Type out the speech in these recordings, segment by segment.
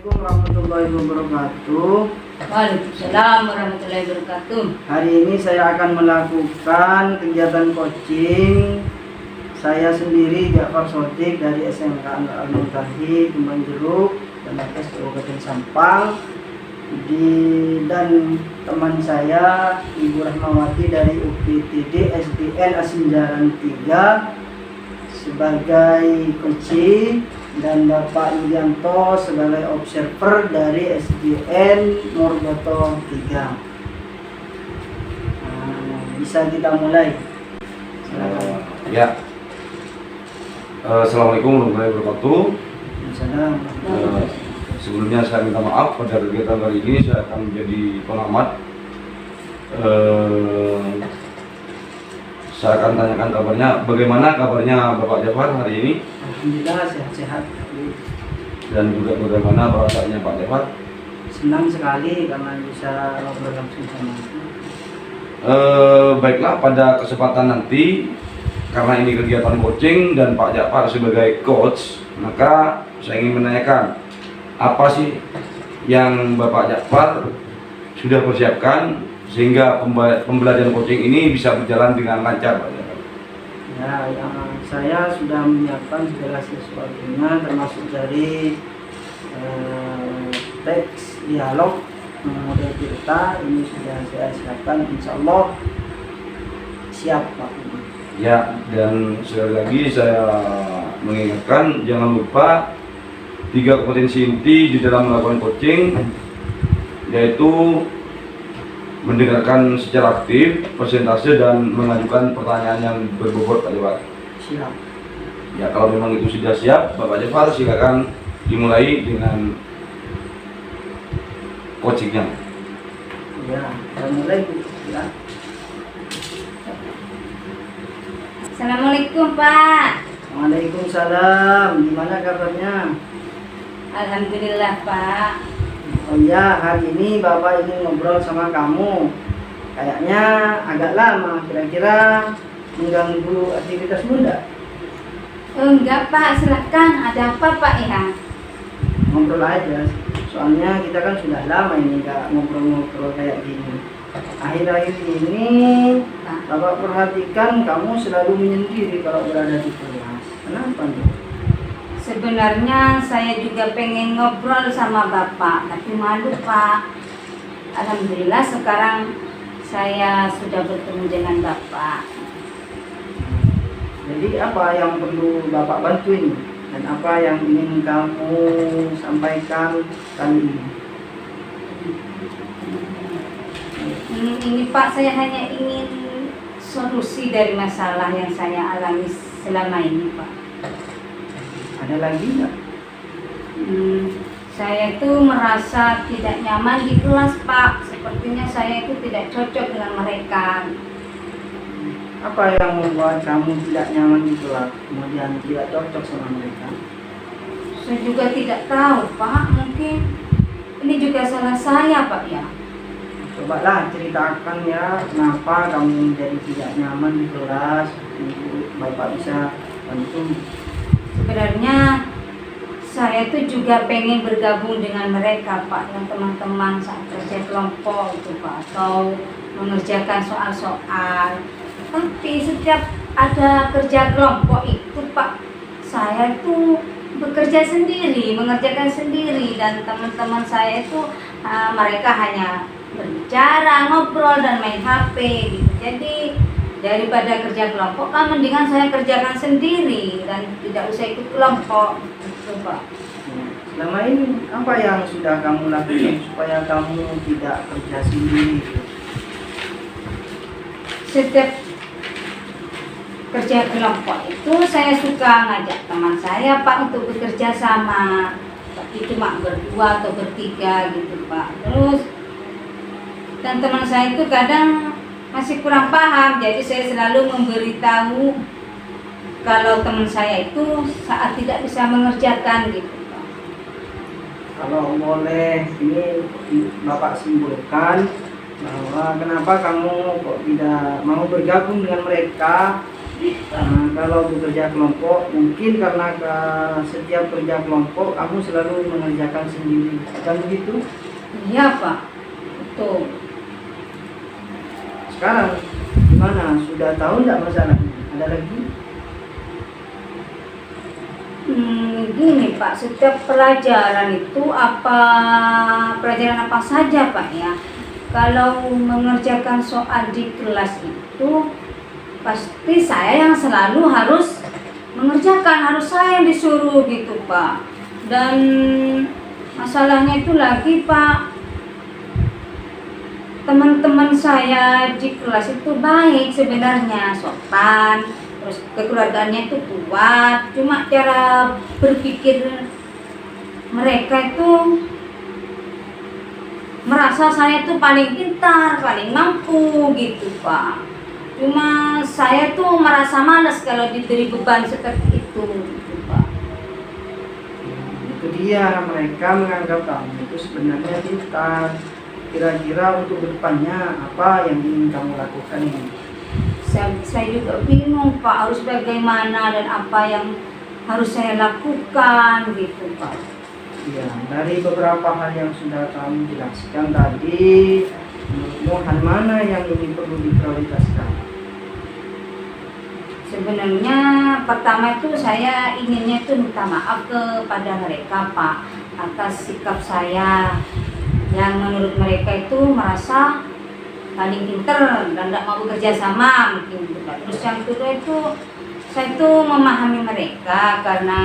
Assalamualaikum warahmatullahi wabarakatuh. Waalaikumsalam warahmatullahi wabarakatuh. Hari ini saya akan melakukan kegiatan coaching. Saya sendiri Ja'far Sotik dari SMK Al-Mutahi Kembang Jeruk dan Kabupaten Sampang. Dan teman saya Ibu Rahmawati dari UPTD SDN Asinjaran 3 sebagai coaching, dan Bapak Yulianto sebagai observer dari SDN Morgoto 3. Bisa kita mulai. Silakan. Ya. Assalamualaikum warahmatullahi wabarakatuh. Sebelumnya saya minta maaf pada kegiatan kali ini saya akan menjadi pengamat. Saya akan tanyakan kabarnya. Bagaimana kabarnya Bapak Ja'far hari ini? Alhamdulillah sehat-sehat. Dan juga bagaimana perasaannya Pak Ja'far? Senang sekali karena bisa ngobrol langsung sama Ibu. Baiklah, pada kesempatan nanti karena ini kegiatan coaching dan Pak Ja'far sebagai coach, maka saya ingin menanyakan apa sih yang Bapak Ja'far sudah persiapkan sehingga pembelajaran coaching ini bisa berjalan dengan lancar, Pak Ja'far? Ya, saya sudah menyiapkan segala sesuatunya, termasuk dari teks dialog, model cerita ini sudah saya siapkan. Insya Allah siap, Pak. Ya, dan sekali lagi saya mengingatkan jangan lupa 3 kompetensi inti di dalam melakukan coaching, yaitu mendengarkan secara aktif, persentase, dan mengajukan pertanyaan yang berbobot, Pak Ja'far. Siap. Ya, kalau memang itu sudah siap, Bapak Ja'far silakan dimulai dengan coachingnya. Ya, kita mulai, Bu. Ya. Assalamualaikum Pak. Waalaikumsalam. Gimana kabarnya? Alhamdulillah Pak. Oh iya, hari ini Bapak ingin ngobrol sama kamu. Kayaknya agak lama, kira-kira mengganggu aktivitasmu enggak? Enggak Pak, silakan. Ada apa Pak ya? Ngobrol aja. Soalnya kita kan sudah lama ini enggak ngobrol-ngobrol kayak gini. Akhir-akhir ini Bapak perhatikan kamu selalu menyendiri kalau berada di kelas. Kenapa nih? Sebenarnya saya juga pengen ngobrol sama Bapak, tapi malu Pak. Alhamdulillah sekarang saya sudah bertemu dengan Bapak. Jadi apa yang perlu Bapak bantuin dan apa yang ingin kamu sampaikan kali ini? Ini Pak, saya hanya ingin solusi dari masalah yang saya alami selama ini Pak. Ada lagi nggak? Saya itu merasa tidak nyaman di kelas Pak. Sepertinya saya itu tidak cocok dengan mereka. Apa yang membuat kamu tidak nyaman di kelas, kemudian tidak cocok sama mereka? Saya juga tidak tahu Pak. Mungkin ini juga salah saya Pak ya. Cobalah ceritakan ya, kenapa kamu menjadi tidak nyaman di kelas. Bapak bisa bantu. Sebenarnya saya itu juga pengen bergabung dengan mereka Pak, dengan teman-teman saat kerja kelompok itu Pak, atau mengerjakan soal-soal. Tapi setiap ada kerja kelompok itu Pak, saya itu bekerja sendiri, mengerjakan sendiri, dan teman-teman saya itu mereka hanya berbicara, ngobrol, dan main HP gitu. Jadi daripada kerja kelompok kan mendingan saya kerjakan sendiri dan tidak usah ikut kelompok gitu Pak. Selama ini apa yang sudah kamu lakukan supaya kamu tidak kerja sendiri? Setiap kerja kelompok itu saya suka ngajak teman saya Pak untuk bekerja sama, tapi cuma berdua atau bertiga gitu Pak. Terus dan teman saya itu kadang masih kurang paham, jadi saya selalu memberitahu kalau teman saya itu saat tidak bisa mengerjakan gitu Pak. Kalau boleh ini Bapak simpulkan bahwa kenapa kamu kok tidak mau bergabung dengan mereka, Kalau bekerja kelompok, mungkin karena setiap kerja kelompok kamu selalu mengerjakan sendiri, kan begitu? Iya Pak, betul. Sekarang gimana? Sudah tahu nggak masalahnya? Ada lagi? Gini Pak, setiap pelajaran itu pelajaran apa saja Pak ya? Kalau mengerjakan soal di kelas itu pasti saya yang selalu harus mengerjakan, harus saya yang disuruh gitu Pak. Dan masalahnya itu lagi Pak, teman-teman saya di kelas itu baik sebenarnya, sopan, terus kekeluargaannya itu kuat, cuma cara berpikir mereka itu merasa saya itu paling pintar, paling mampu gitu Pak. Cuma saya tuh merasa malas kalau diberi beban seperti itu gitu Pak. Itu dia, mereka menganggap kamu itu sebenarnya pintar. Kira-kira untuk kedepannya apa yang ingin kamu lakukan ini? Saya juga bingung Pak, harus bagaimana dan apa yang harus saya lakukan gitu Pak. Ya, dari beberapa hal yang sudah kamu jelaskan tadi, menurutmu hal mana yang ini perlu diprioritaskan? Sebenarnya pertama itu saya inginnya itu minta maaf kepada mereka Pak atas sikap saya yang menurut mereka itu merasa paling pinter dan tidak mau bekerja sama mungkin gitu Pak. Terus yang kedua itu saya itu memahami mereka karena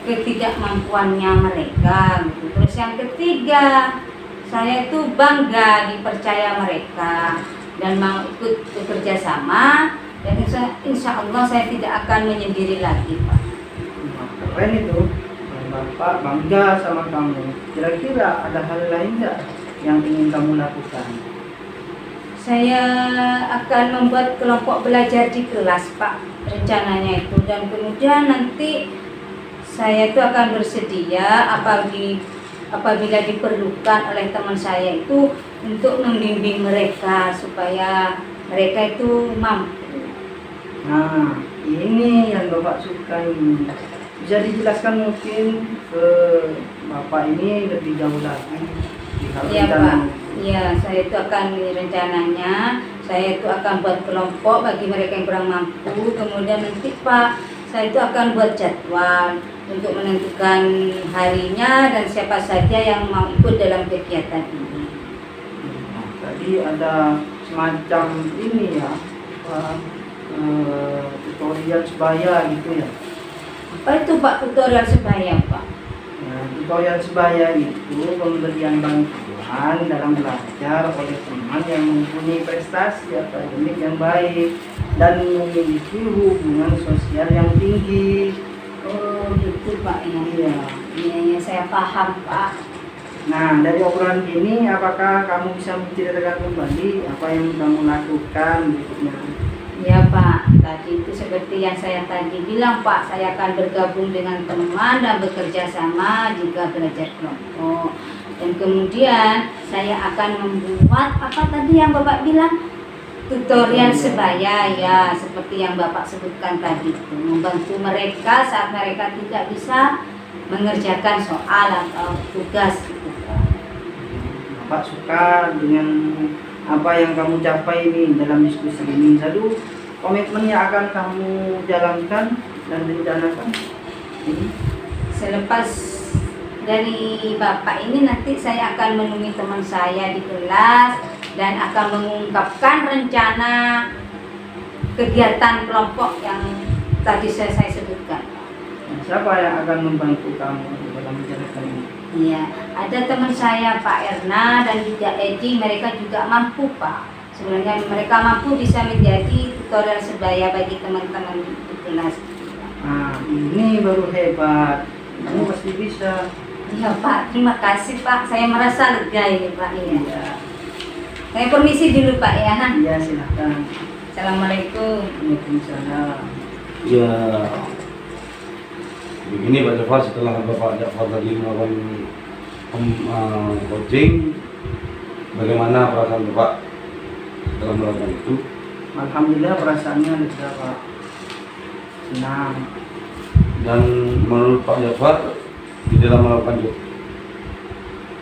ketidakmampuannya mereka gitu. Terus yang ketiga saya itu bangga dipercaya mereka dan mau ikut bekerja sama. Dan insya Allah saya tidak akan menyendiri lagi Pak. Keren itu, Bapak bangga sama kamu. Kira-kira ada hal lain nggak yang ingin kamu lakukan? Saya akan membuat kelompok belajar di kelas Pak, rencananya itu. Dan kemudian nanti saya itu akan bersedia apabila diperlukan oleh teman saya itu untuk membimbing mereka supaya mereka itu mampu. Nah, ini yang Bapak suka ini. Bisa dijelaskan mungkin ke Bapak ini lebih jauh lagi di hal Iya Pak, rencana. iya saya itu akan rencananya, saya itu akan buat kelompok bagi mereka yang kurang mampu. Kemudian nanti Pak, saya itu akan buat jadwal untuk menentukan harinya dan siapa saja yang mau ikut dalam kegiatan ini. Nah, tadi ada semacam ini ya, tutorial sebaya gitu ya. Apa itu Pak tutorial sebaya Pak? Nah, tutorial sebaya itu pemberian bantuan dalam belajar oleh teman yang mempunyai prestasi akademik yang baik dan memiliki hubungan sosial yang tinggi. Oh gitu Pak ya. Iya, saya paham Pak. Nah, dari obrolan ini apakah kamu bisa menceritakan kembali apa yang kamu lakukan berikutnya? Ya Pak, tadi itu seperti yang saya tadi bilang Pak, saya akan bergabung dengan teman dan bekerja sama jika belajar kelompok. Dan kemudian saya akan membuat apa tadi yang Bapak bilang? Tutorial sebaya ya, seperti yang Bapak sebutkan tadi itu, membantu mereka saat mereka tidak bisa mengerjakan soal atau tugas gitu Pak. Bapak suka dengan apa yang kamu capai ini dalam diskusi ini. Lalu komitmen yang akan kamu jalankan dan rencanakan ini? Selepas dari Bapak ini nanti saya akan menemui teman saya di kelas dan akan mengungkapkan rencana kegiatan kelompok yang tadi saya sebutkan. Nah, siapa yang akan membantu kamu dalam menjalankan ini? Iya, ada teman saya Pak Erna dan juga Edi, mereka juga mampu Pak. Sebenarnya mereka mampu bisa menjadi tutorial sebaya bagi teman-teman di kelas. Nah, ini baru hebat. Kamu pasti bisa. Iya Pak, terima kasih Pak. Saya merasa lega ini Pak. Iya. Saya permisi dulu Pak ya. Iya, silakan. Assalamualaikum. Waalaikumsalam. Ya, begini Pak Jafar, setelah Bapak Jafar tadi melakukan coaching, bagaimana perasaan Bapak setelah melakukan itu? Alhamdulillah perasaannya lega Pak, senang. Dan menurut Pak Jafar di dalam melakukan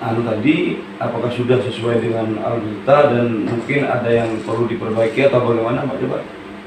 tadi, apakah sudah sesuai dengan algoritma dan mungkin ada yang perlu diperbaiki atau bagaimana Pak Jafar?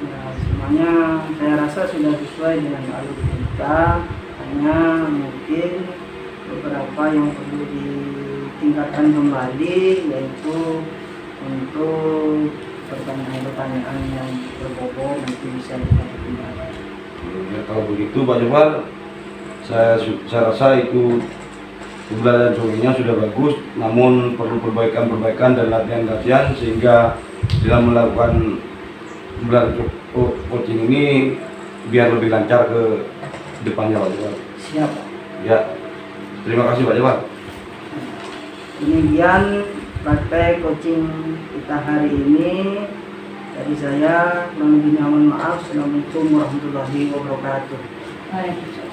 Ya, semuanya saya rasa sudah sesuai dengan algoritma, hanya mungkin beberapa yang perlu ditingkatkan kembali, yaitu untuk pertanyaan-pertanyaan yang berbobot nanti bisa kita pertimbangkan. Ya, kalau begitu Pak Jafar, saya rasa itu pembelajaran codingnya sudah bagus, namun perlu perbaikan dan latihan sehingga dalam melakukan pembelajaran coaching ini biar lebih lancar ke depannya Pak Jafar. Siap Pak. Ya, terima kasih Pak Jafar. Demikian praktek coaching kita hari ini. Dari saya, kurang lebihnya mohon maaf. Assalamualaikum warahmatullahi wabarakatuh. Waalaikumsalam.